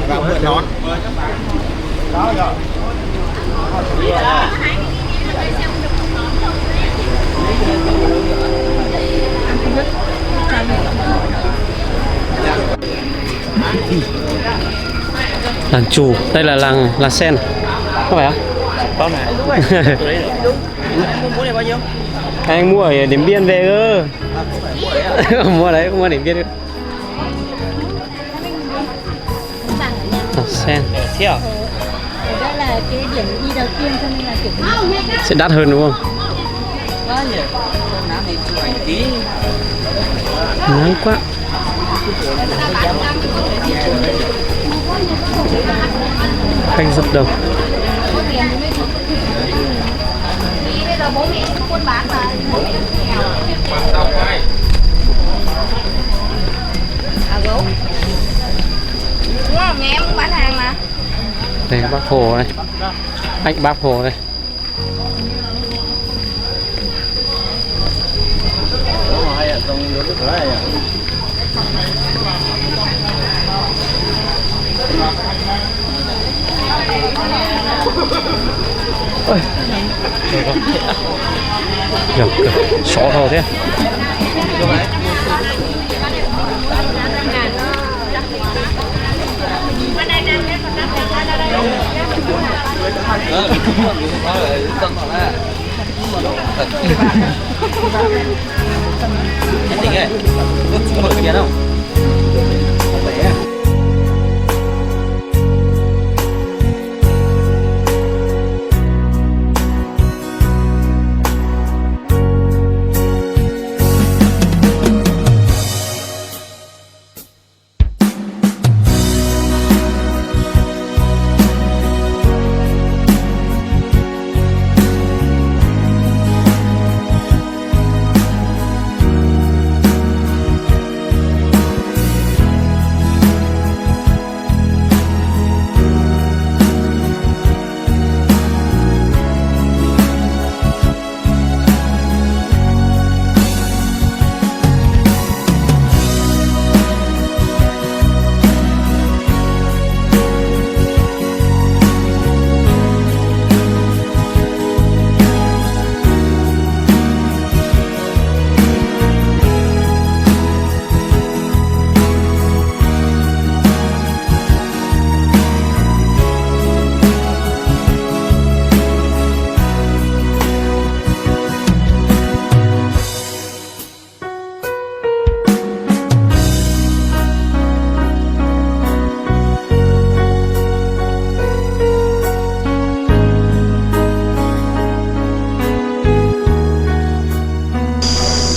Vào mượn nón. Đó rồi. Làng Chù, đây là làng sen, có phải không? Bao này. Mua này bao nhiêu? Anh mua ở Điện Biên về cơ. Mua đấy, không mua Điện Biên cơ. Sen. Đây là cái điểm đi đầu tiên cho nên là kiểu sẽ đắt hơn đúng không? Nắng quá. Khách rất đông. bây giờ bố mẹ buôn bán mà bố mẹ nghèo. À gấu. Đúng không? Nhà em cũng bán hàng mà. Đây bác Hồ đây. Anh bác Hồ đây. Ôi. Được, sọ thôi thế. Anh Tình ơi, có chung một cái không? Không phải à?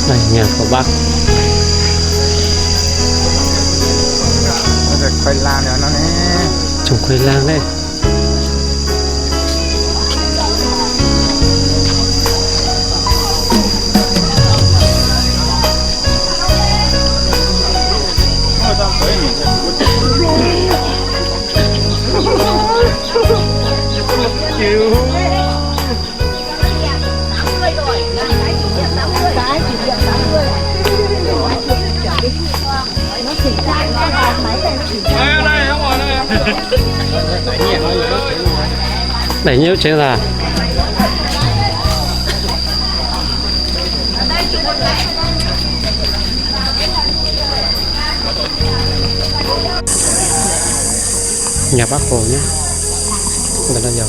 Đây nhà của bác. Rồi khoai lang nữa nó nè. Trồng khoai lang đây. Đẩy nhiêu trên là nhà bác Hồ nhé. Đây là giờ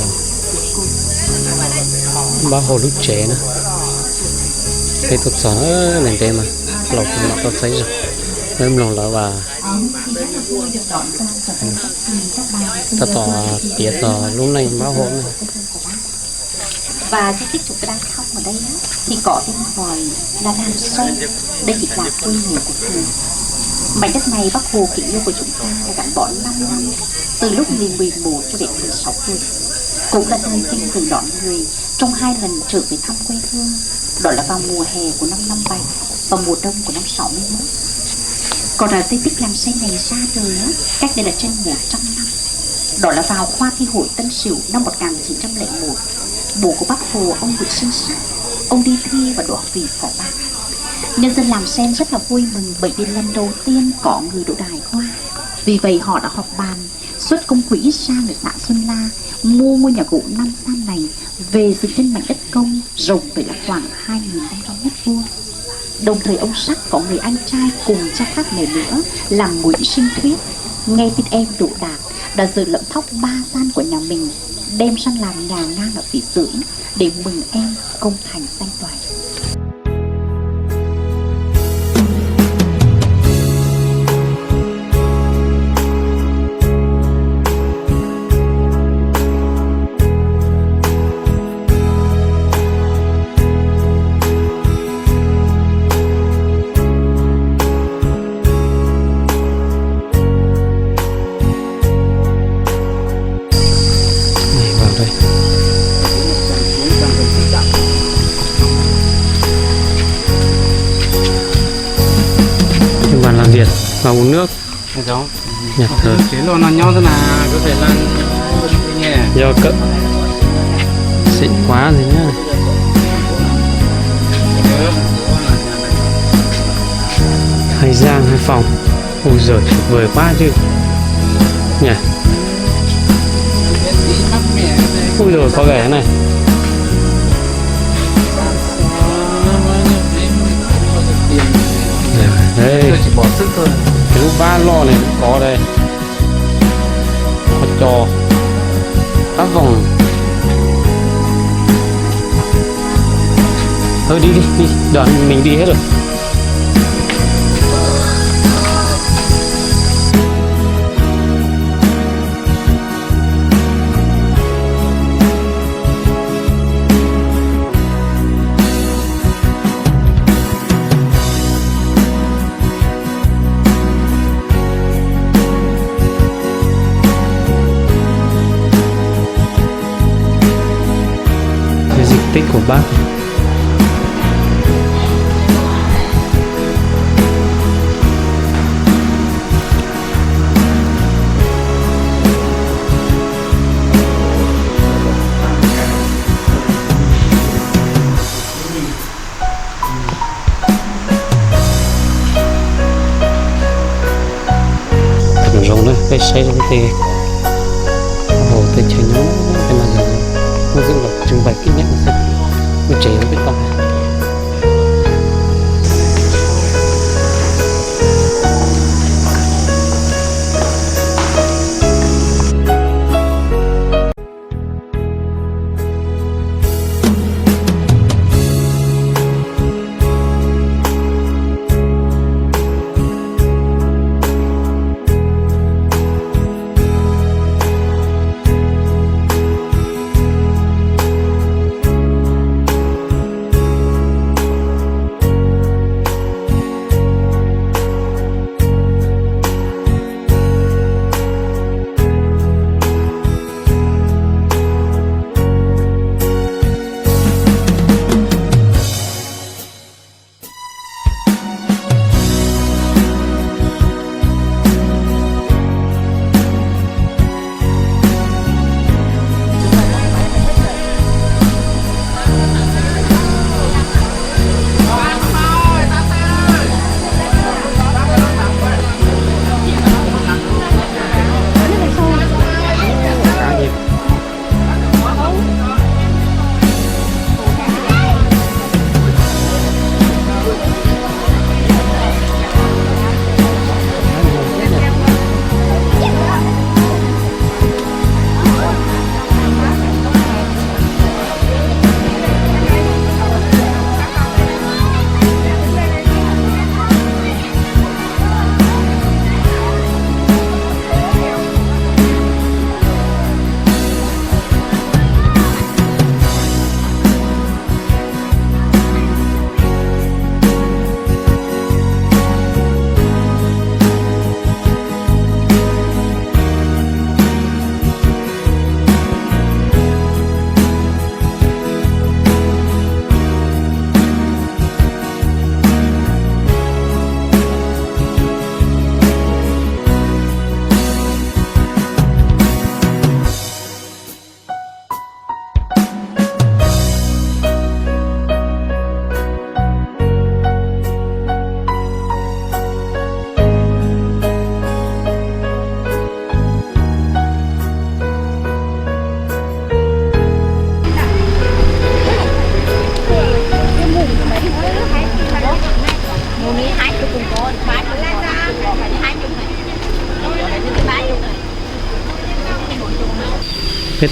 bác Hồ lúc trẻ nữa. Đây tôi sợ này đây mà lột nó có thấy rồi. Em lòng lỡ và ta tỏ tiệt lúc này bác Hồ này. Và di tích chúng ta đang thăm ở đây á, thì có tên gọi là Làng Sen. Đây chỉ là quê hương của Thường. Mảnh đất này Bác Hồ kính yêu của chúng ta đã gắn bó 5 năm, từ lúc người 11 cho đến 16 tuổi. Cũng là nơi Vinh cử đón người trong 2 lần trở về thăm quê hương. Đó là vào mùa hè của năm 57 và mùa đông của năm 61. Còn ở di tích Làng Sen này ra đời á, cách đây là trên 100 năm. Đó là vào khoa thi hội Tân Sửu năm 1901. Bố của Bác Hồ, ông Nguyễn Sinh Sắc, ông đi thi và đỗ học vị phó ban. Nhân dân Làng Sen rất là vui mừng bởi vì lần đầu tiên có người đỗ đại khoa. Vì vậy họ đã họp bàn xuất công quỹ sang được tạ Xuân La mua ngôi nhà gỗ 5 gian này về dựng trên mảnh đất công rộng tới là khoảng 2.500 mét vuông. Đồng thời ông Sắc có người anh trai cùng cha khác mẹ nữa là Nguyễn Sinh Thuyết, nghe tin em đỗ đạt đã dự lẫm thóc 3 gian của nhà mình đem sang làm nhà ngang ở phía dưới để mừng em công thành danh toại. Vào uống nước Giống nhặt thở chế lo nó nhau thế nào có thể làm nghe do cỡ xịn quá gì nhá. Hay giang hay phòng, ui giời tuyệt vời quá chứ nhỉ. Ui rồi có vẻ này đây, chỉ bỏ sức thôi. cái lúc ba lo này cũng có đây, có trò các vòng. Thôi đi đoàn mình đi hết rồi. Tích của bác. Tầm rồng đấy, cái xây cái tê hồ tê cháy nhú cái mà giờ nó dựng được trưng bày kinh nghiệm sự nó chế nó biết tông.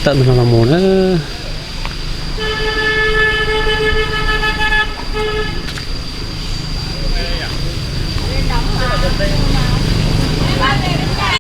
tận mình là một